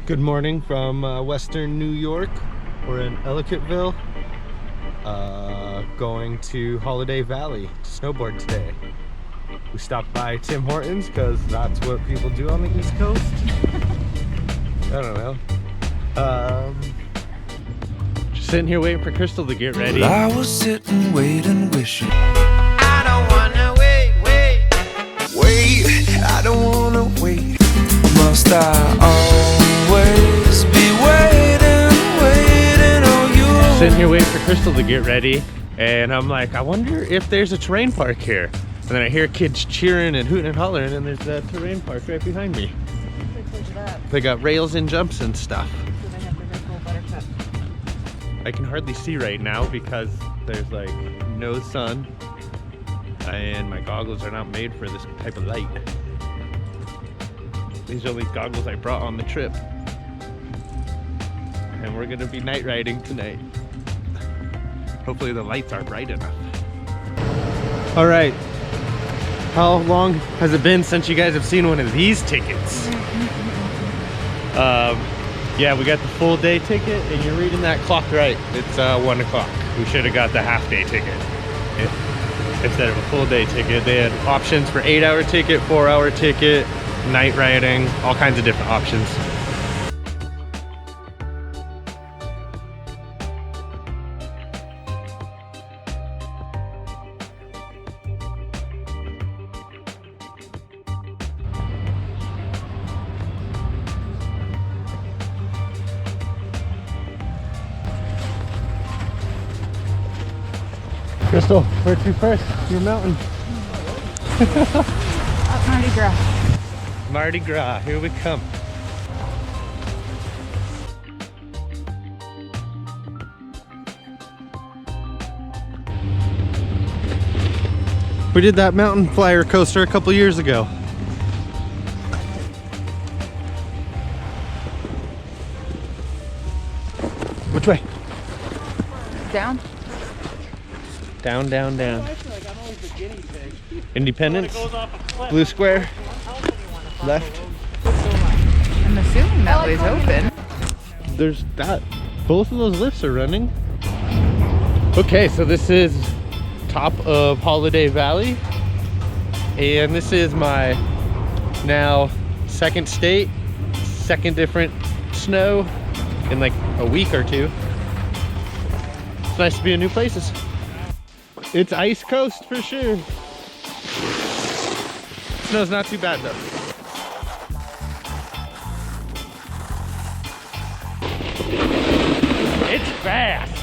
Good morning from Western New York. We're in Ellicottville, going to Holiday Valley to snowboard today. We stopped by Tim Hortons because that's what people do on the East Coast. I don't know. Just sitting here waiting for Crystal to get ready. Well, I was sitting, waiting, wishing. I don't wanna wait. I don't wanna wait. Must I always be waiting on you? Sitting here waiting for Crystal to get ready, and I'm like, I wonder if there's a terrain park here. And then I hear kids cheering and hooting and hollering, and there's a terrain park right behind me. They got rails and jumps and stuff. I can hardly see right now because there's like no sun, and my goggles are not made for this type of light. These are the only goggles I brought on the trip. And we're gonna be night riding tonight. Hopefully the lights are bright enough. All right, how long has it been since you guys have seen one of these tickets? Yeah, we got the full day ticket, and you're reading that clock right. It's 1 o'clock. We should have got the half day ticket instead of a full day ticket. They had options for 8-hour ticket, 4-hour ticket, night riding, all kinds of different options. Crystal, where to first? Your mountain. Up Mardi Gras. Mardi Gras, here we come. We did that mountain flyer coaster a couple years ago. Which way? Down? Down, down, down. Independence, blue square, left. I'm assuming that way's open. There's that. Both of those lifts are running. Okay, so this is top of Holiday Valley. And this is my now second state, second different snow in like a week or two. It's nice to be in new places. It's ice coast for sure. Snow's not too bad though. It's fast.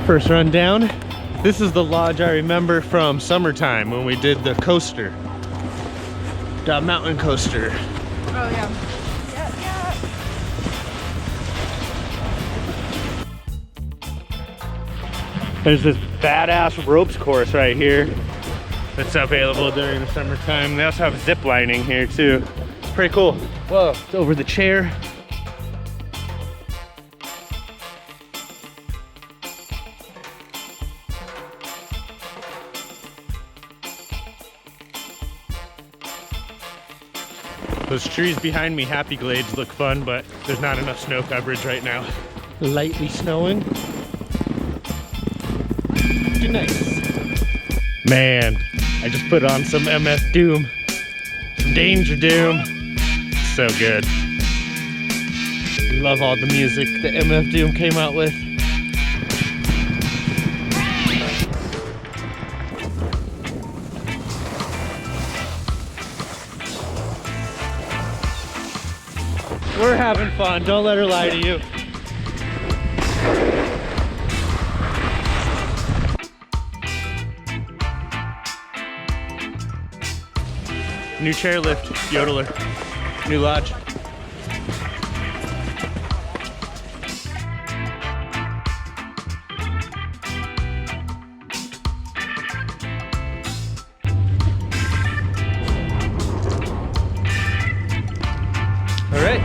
First run down. This is the lodge I remember from summertime when we did the coaster. The mountain coaster. Oh yeah. There's this badass ropes course right here that's available during the summertime. They also have zip lining here too. It's pretty cool. Whoa, it's over the chair. Those trees behind me, happy glades, look fun, but there's not enough snow coverage right now. Lightly snowing. Good night. Man, I just put on some MF Doom. Some Danger Doom. So good. Love all the music that MF Doom came out with. We're having fun, don't let her lie to you. New chairlift, yodeler, new lodge. All right,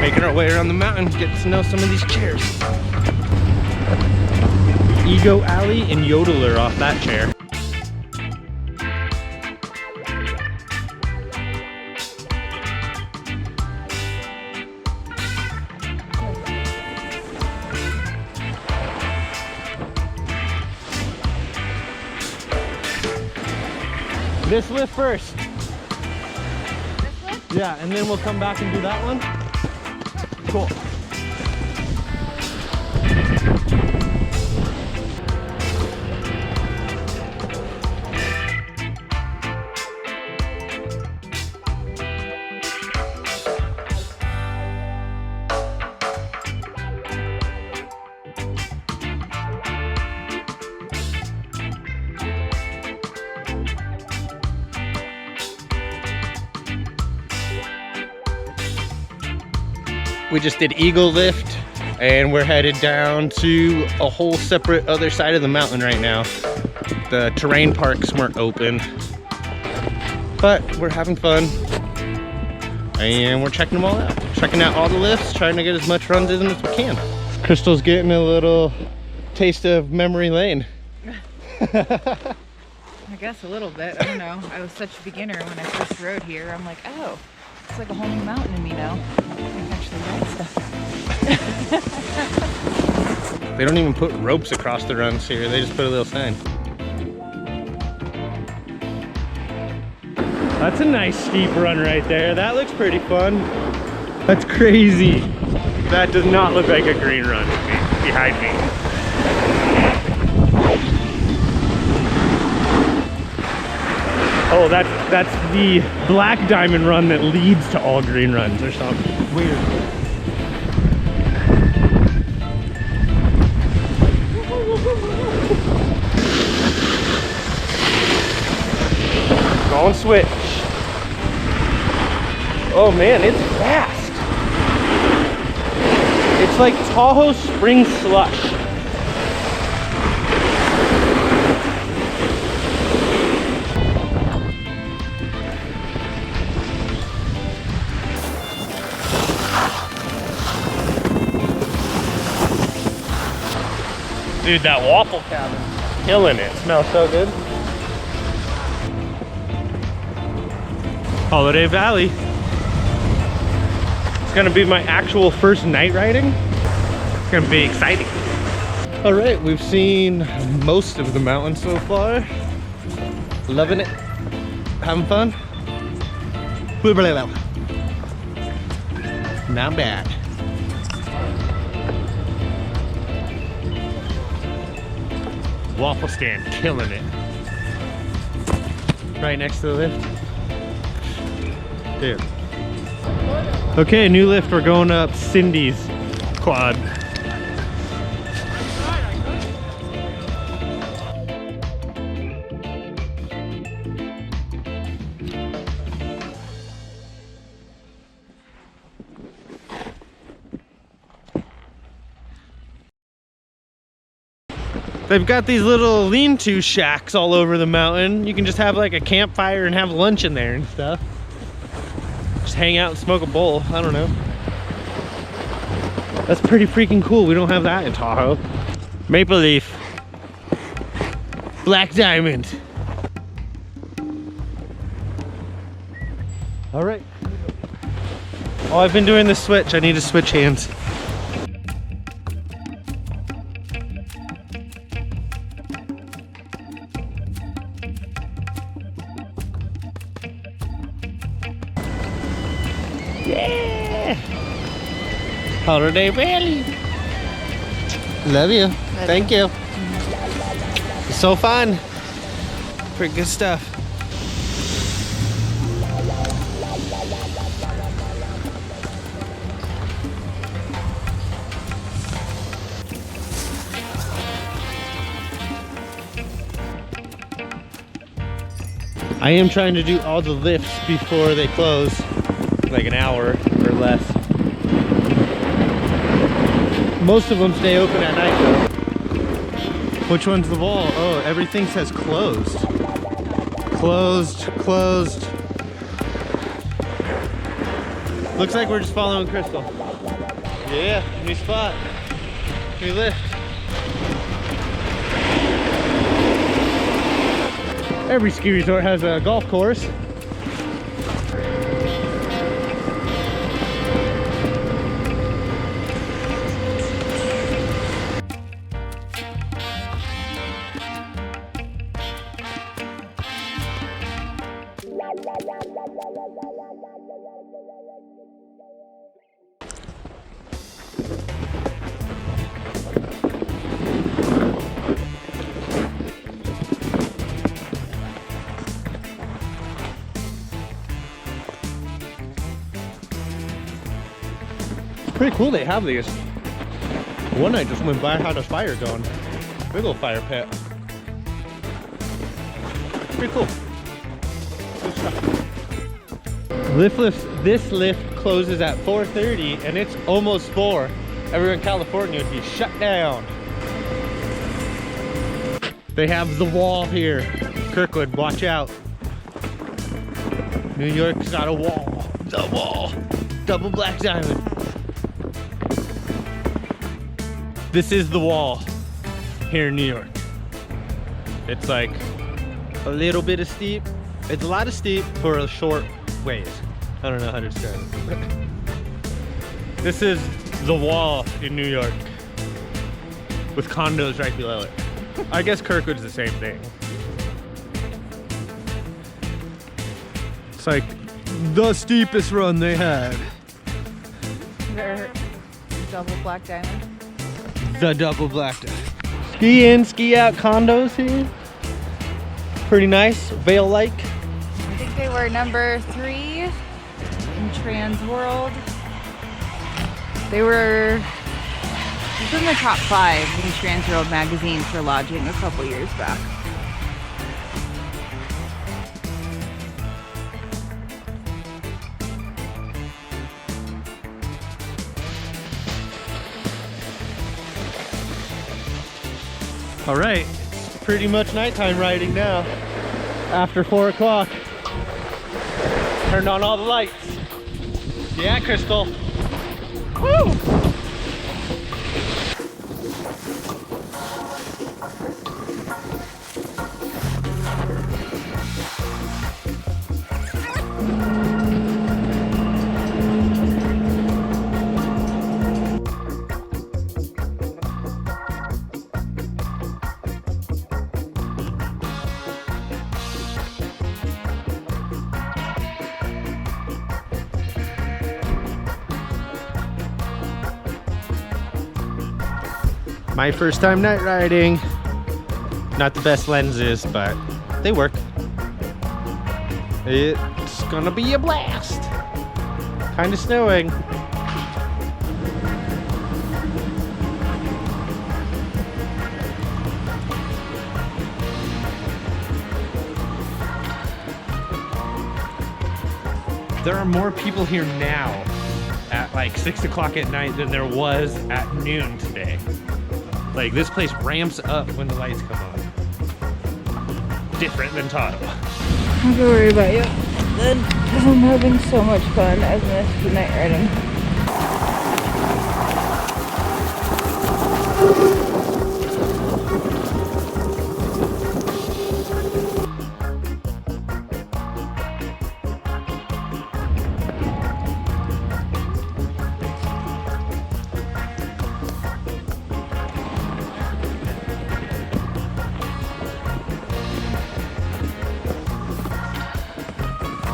making our way around the mountain, getting to know some of these chairs. Ego Alley and Yodeler off that chair. This lift first. This lift? Yeah, and then we'll come back and do that one. Cool. We just did Eagle Lift and we're headed down to a whole separate other side of the mountain right now. The terrain parks weren't open, but we're having fun and we're checking them all out. Checking out all the lifts, trying to get as much runs in as we can. Crystal's getting a little taste of memory lane. I guess a little bit. I don't know. I was such a beginner when I first rode here. I'm like, oh, it's like a whole new mountain to me now. I can actually ride stuff. They don't even put ropes across the runs here. They just put a little sign. That's a nice steep run right there. That looks pretty fun. That's crazy. That does not look like a green run behind me. Oh, that's the black diamond run that leads to all green runs or something. Weird. Going switch. Oh man, it's fast. It's like Tahoe spring slush. Dude, that waffle cabin, killing it. Smells so good. Holiday Valley. It's gonna be my actual first night riding. It's gonna be exciting. All right, we've seen most of the mountain so far. Loving it. Having fun. Not bad. Waffle stand, killing it. Right next to the lift. Dude. Okay, new lift. We're going up Cindy's quad. They've got these little lean-to shacks all over the mountain. You can just have like a campfire and have lunch in there and stuff. Just hang out and smoke a bowl. I don't know. That's pretty freaking cool. We don't have that in Tahoe. Maple Leaf. Black Diamond. All right. Oh, I've been doing the switch. I need to switch hands. Yeah! Holiday Valley. Love you. Thank you. It's so fun. Pretty good stuff. I am trying to do all the lifts before they close, like an hour or less. Most of them stay open at night though. Which one's the wall? Oh, everything says closed. Closed, closed. Looks like we're just following Crystal. Yeah, new spot, new lift. Every ski resort has a golf course. Pretty cool they have these. One I just went by had a fire going. Big old fire pit. Pretty cool. Good stuff. This lift closes at 4:30 and it's almost 4. Everyone in California would be shut down. They have the wall here. Kirkwood, watch out. New York's got a wall. The wall. Double black diamond. This is the wall here in New York. It's like a little bit of steep. It's a lot of steep for a short ways. I don't know how to describe it. This is the wall in New York with condos right below it. I guess Kirkwood's the same thing. It's like the steepest run they had. They're double black diamond. The double black diamond. Ski in, ski out condos here. Pretty nice, Vail Lake. I think they were number 3 in Trans World. They were in the top 5 in Trans World magazine for lodging a couple years back. All right, it's pretty much nighttime riding now. After 4 o'clock. Turned on all the lights. Yeah, Crystal. Woo! My first time night riding. Not the best lenses, but they work. It's gonna be a blast. Kinda snowing. There are more people here now at like 6 o'clock at night than there was at noon today. Like, this place ramps up when the lights come on. Different than Tahoe. Don't worry about you. Then I'm having so much fun. I've missed the night riding.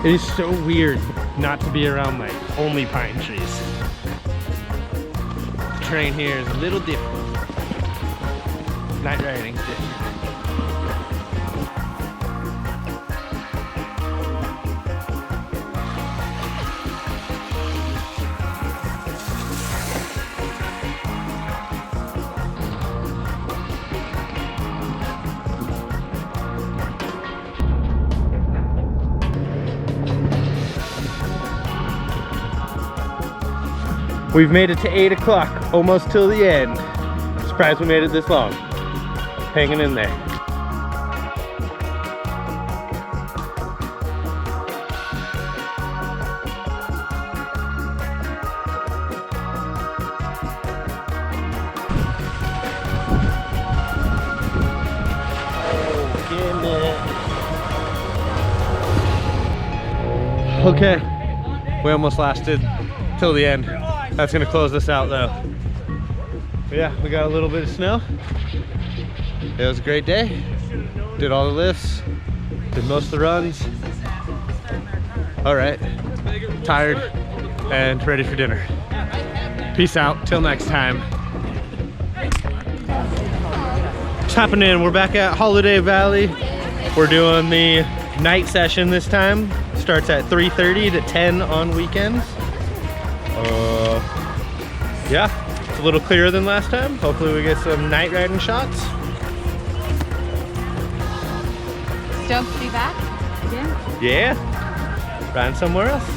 It is so weird not to be around like only pine trees. The terrain here is a little different. Night riding's different. We've made it to 8 o'clock, almost till the end. Surprised we made it this long. Hanging in there. Oh, damn it. Okay, we almost lasted till the end. That's gonna close us out though. But yeah, we got a little bit of snow. It was a great day. Did all the lifts, did most of the runs. All right, tired and ready for dinner. Peace out, till next time. What's happening? We're back at Holiday Valley. We're doing the night session this time. Starts at 3:30 to 10 on weekends. Yeah, it's a little clearer than last time. Hopefully we get some night riding shots. Stoked to be back again? Yeah, riding somewhere else.